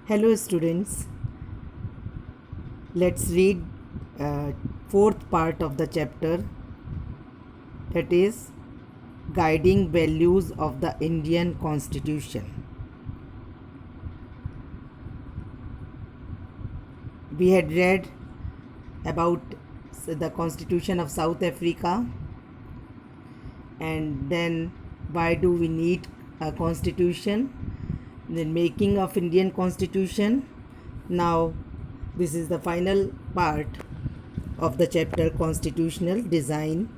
Hello students, let's read fourth part of the chapter, that is guiding values of the Indian Constitution. We had read about the Constitution of South Africa, and then why do we need a constitution, the making of Indian Constitution. Now this is the final part of the chapter Constitutional Design,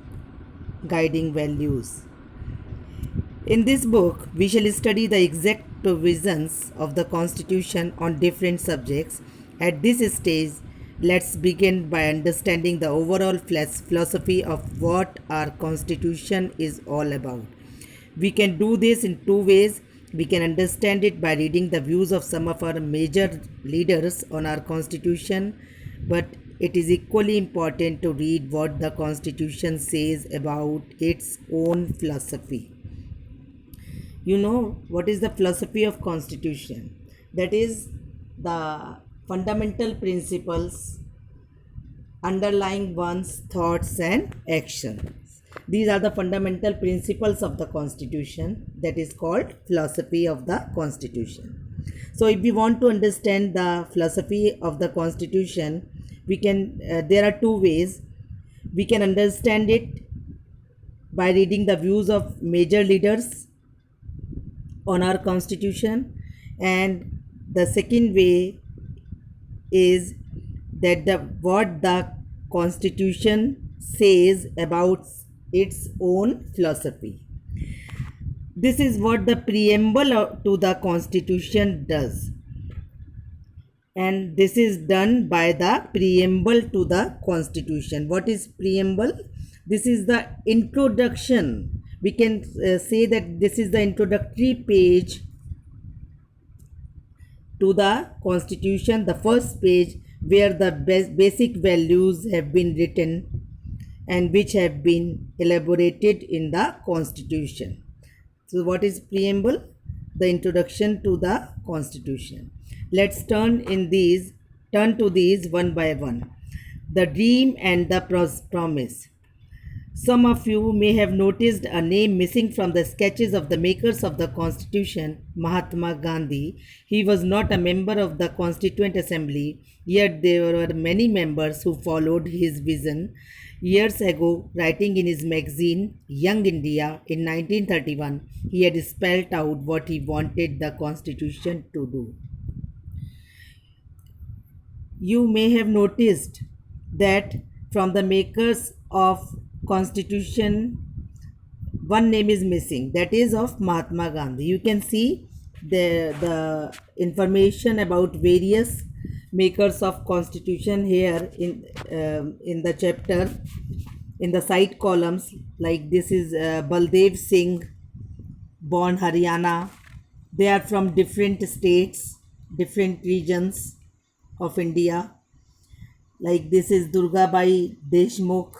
Guiding Values. In this book, we shall study the exact provisions of the Constitution on different subjects. At this stage, let's begin by understanding the overall philosophy of what our Constitution is all about. We can do this in two ways. We can understand it by reading the views of some of our major leaders on our Constitution, but it is equally important to read what the Constitution says about its own philosophy. You know what is the philosophy of Constitution? That is the fundamental principles underlying one's thoughts and actions. These are the fundamental principles of the Constitution, that is called philosophy of the Constitution. So if we want to understand the philosophy of the Constitution, we can there are two ways. We can understand it by reading the views of major leaders on our Constitution, and the second way is that what the Constitution says about its own philosophy. This is what the preamble to the Constitution does, and this is done by the preamble to the Constitution. What is preamble? This is the introduction. We can say that this is the introductory page to the Constitution, the first page where the basic values have been written and which have been elaborated in the Constitution. So what is preamble? The introduction to the Constitution. Let's turn to these one by one. The dream and the promise. Some of you may have noticed a name missing from the sketches of the makers of the Constitution, Mahatma Gandhi. He was not a member of the Constituent Assembly, yet there were many members who followed his vision. Years ago, writing in his magazine Young India in 1931, he had spelled out what he wanted the Constitution to do. You may have noticed that from the makers of Constitution, one name is missing, that is of Mahatma Gandhi. You can see the information about various makers of Constitution here in the chapter, in the side columns. Like this is Baldev Singh, born Haryana. They are from different states, different regions of India. Like this is Durgabai Deshmukh,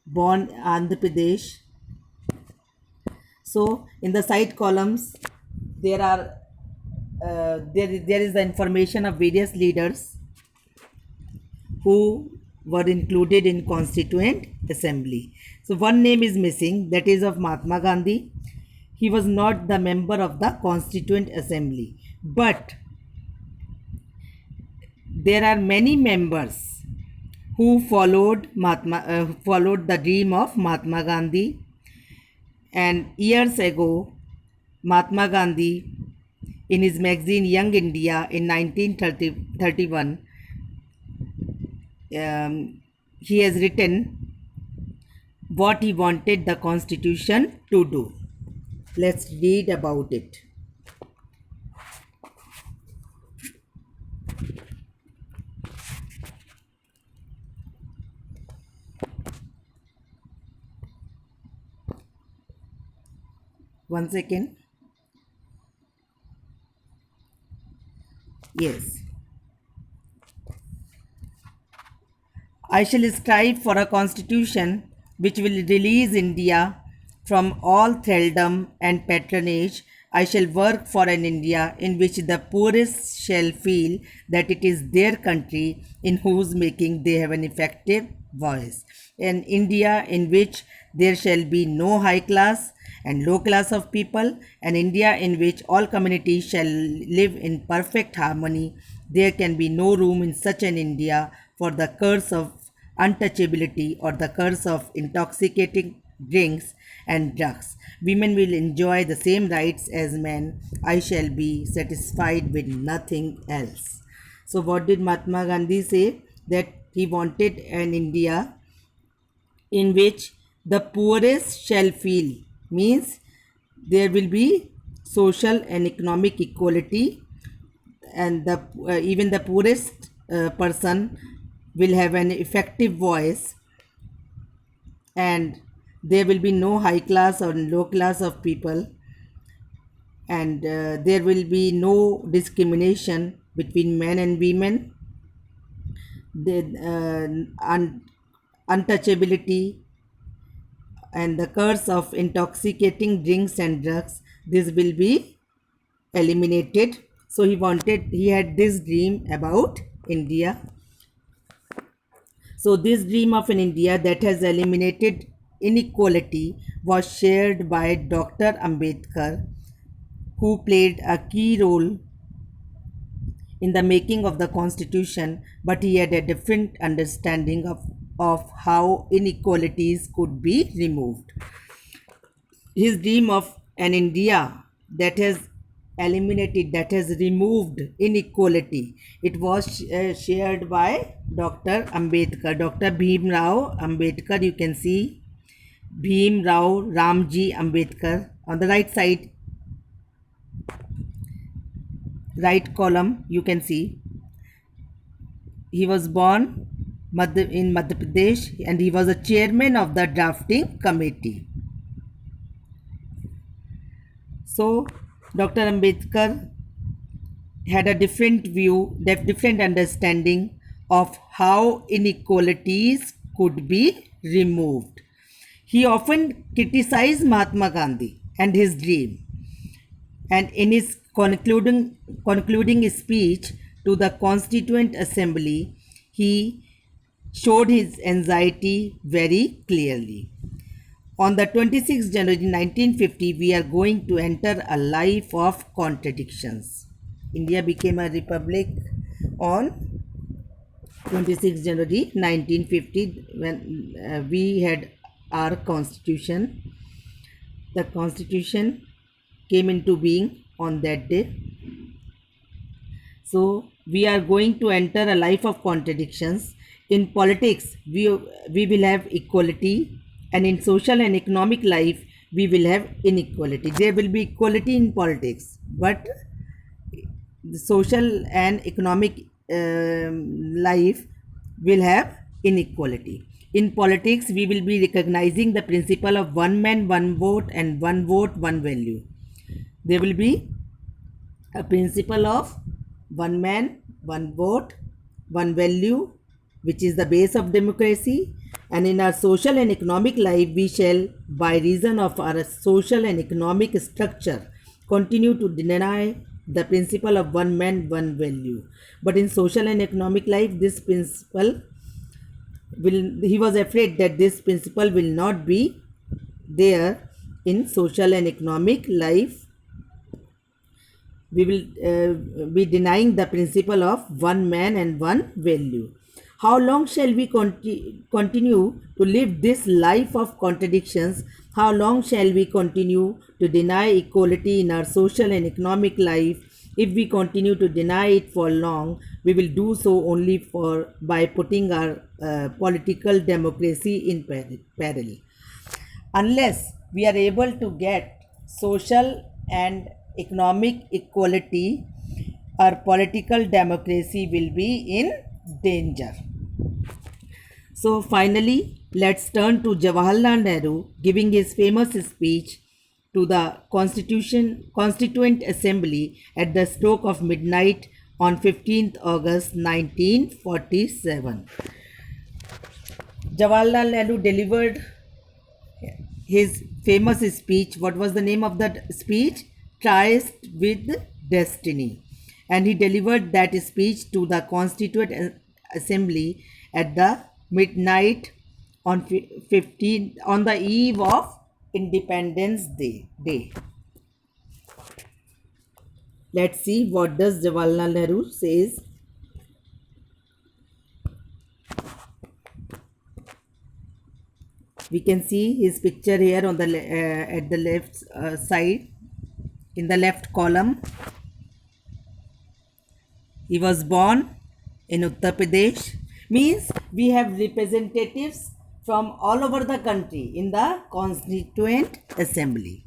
born Andhra Pradesh. So in the side columns, there are there is the information of various leaders who were included in Constituent Assembly. So one name is missing, that is of Mahatma Gandhi. He was not the member of the Constituent Assembly, but there are many members who followed the dream of Mahatma Gandhi. And years ago, Mahatma Gandhi, in his magazine Young India in 1931, he has written what he wanted the Constitution to do. Let's read about it. One second. Yes. I shall strive for a constitution which will release India from all thraldom and patronage. I shall work for an India in which the poorest shall feel that it is their country in whose making they have an effective voice. An India in which there shall be no high class and low class of people, an India in which all communities shall live in perfect harmony. There can be no room in such an India for the curse of untouchability or the curse of intoxicating drinks and drugs. Women will enjoy the same rights as men. I shall be satisfied with nothing else. So, what did Mahatma Gandhi say? That he wanted an India in which the poorest shall feel, means there will be social and economic equality, and the even the poorest person will have an effective voice, and there will be no high class or low class of people, and there will be no discrimination between men and women. The untouchability and the curse of intoxicating drinks and drugs, this will be eliminated. So he had this dream about India. So this dream of an India that has eliminated inequality was shared by Dr. Ambedkar, who played a key role in the making of the constitution, but he had a different understanding of how inequalities could be removed. His dream of an India that has eliminated, that has removed inequality, it was shared by Dr. Ambedkar, Dr. Bhim Rao Ambedkar. You can see Bhim Rao Ramji Ambedkar on the right side, right column. You can see he was born in Madhya Pradesh, and he was a chairman of the drafting committee. So Dr. Ambedkar had a different view, different understanding of how inequalities could be removed. He often criticized Mahatma Gandhi and his dream, and in his concluding speech to the Constituent Assembly, he showed his anxiety very clearly. On the 26th January 1950, we are going to enter a life of contradictions. India became a republic on 26th January 1950 when we had our constitution. The constitution came into being on that day. So we are going to enter a life of contradictions. In politics, we will have equality, and in social and economic life, we will have inequality. There will be equality in politics, but the social and economic life will have inequality. In politics, we will be recognizing the principle of one man, one vote, and one vote, one value. There will be a principle of one man, one vote, one value, which is the base of democracy. And in our social and economic life, we shall, by reason of our social and economic structure, continue to deny the principle of one man, one value. But in social and economic life, this principle he was afraid that this principle will not be there in social and economic life. We will be denying the principle of one man and one value. How long shall we continue to live this life of contradictions? How long shall we continue to deny equality in our social and economic life? If we continue to deny it for long, we will do so only by putting our political democracy in peril. Unless we are able to get social and economic equality, our political democracy will be in danger. So finally, let's turn to Jawaharlal Nehru giving his famous speech to the Constituent Assembly at the stroke of midnight on 15th August 1947. Jawaharlal Nehru delivered his famous speech. What was the name of that speech? tryst with destiny. And he delivered that speech to the Constituent Assembly at the midnight on 15 on the eve of Independence Day. Let's see what does Jawaharlal Nehru says. We can see his picture here on the at the left side in the left column. He was born in Uttar Pradesh. Means we have representatives from all over the country in the Constituent Assembly.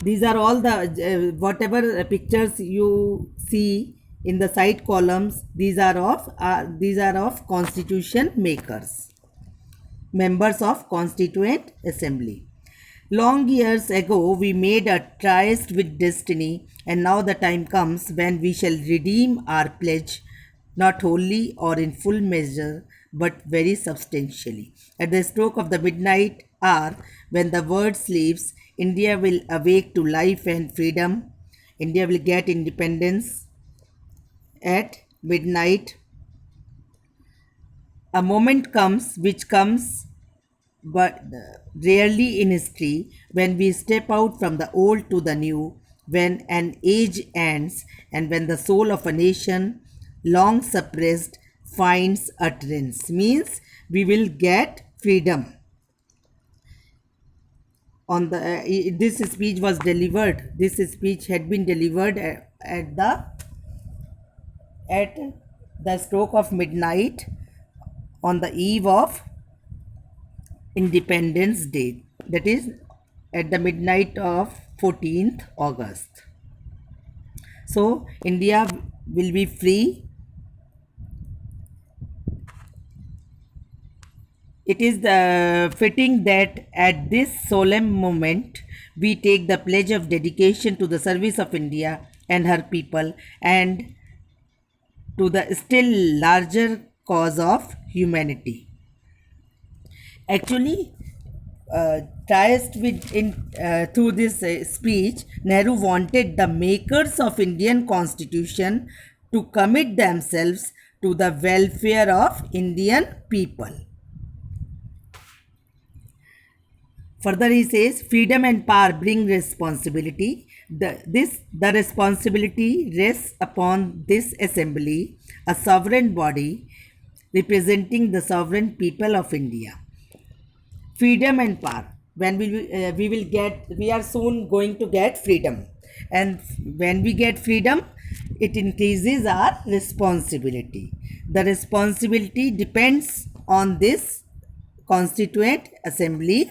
These are all the whatever pictures you see in the side columns. These are of constitution makers, members of Constituent Assembly. Long years ago, we made a tryst with destiny, and now the time comes when we shall redeem our pledge, not wholly or in full measure, but very substantially. At the stroke of the midnight hour, when the world sleeps, India will awake to life and freedom. India will get independence at midnight. A moment comes which comes but rarely in history, when we step out from the old to the new, when an age ends, and when the soul of a nation, long suppressed, finds utterance. Means we will get freedom. On the this speech was delivered. This speech had been delivered at the stroke of midnight on the eve of Independence Day, that is at the midnight of 14th August. So India will be free. It is fitting that at this solemn moment we take the pledge of dedication to the service of India and her people and to the still larger cause of humanity. Actually, tryst with through this speech, Nehru wanted the makers of Indian Constitution to commit themselves to the welfare of Indian people. Further, he says, freedom and power bring responsibility. The responsibility rests upon this assembly, a sovereign body representing the sovereign people of India. Freedom and power. When we are soon going to get freedom, and when we get freedom, it increases our responsibility. The responsibility depends on this Constituent Assembly,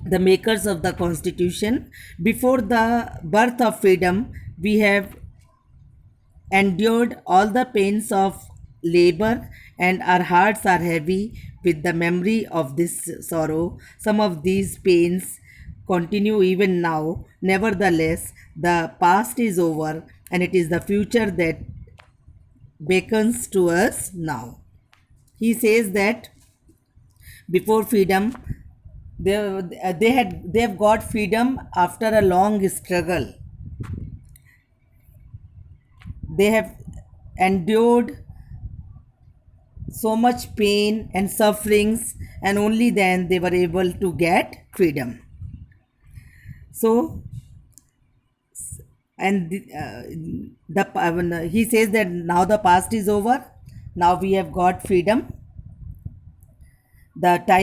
the makers of the Constitution. Before the birth of freedom, we have endured all the pains of labor, and our hearts are heavy with the memory of this sorrow. Some of these pains continue even now. Nevertheless, the past is over, and it is the future that beckons to us now. He says that before freedom, they have got freedom after a long struggle. They have endured so much pain and sufferings, and only then they were able to get freedom. So, and he says that now the past is over, now we have got freedom. The time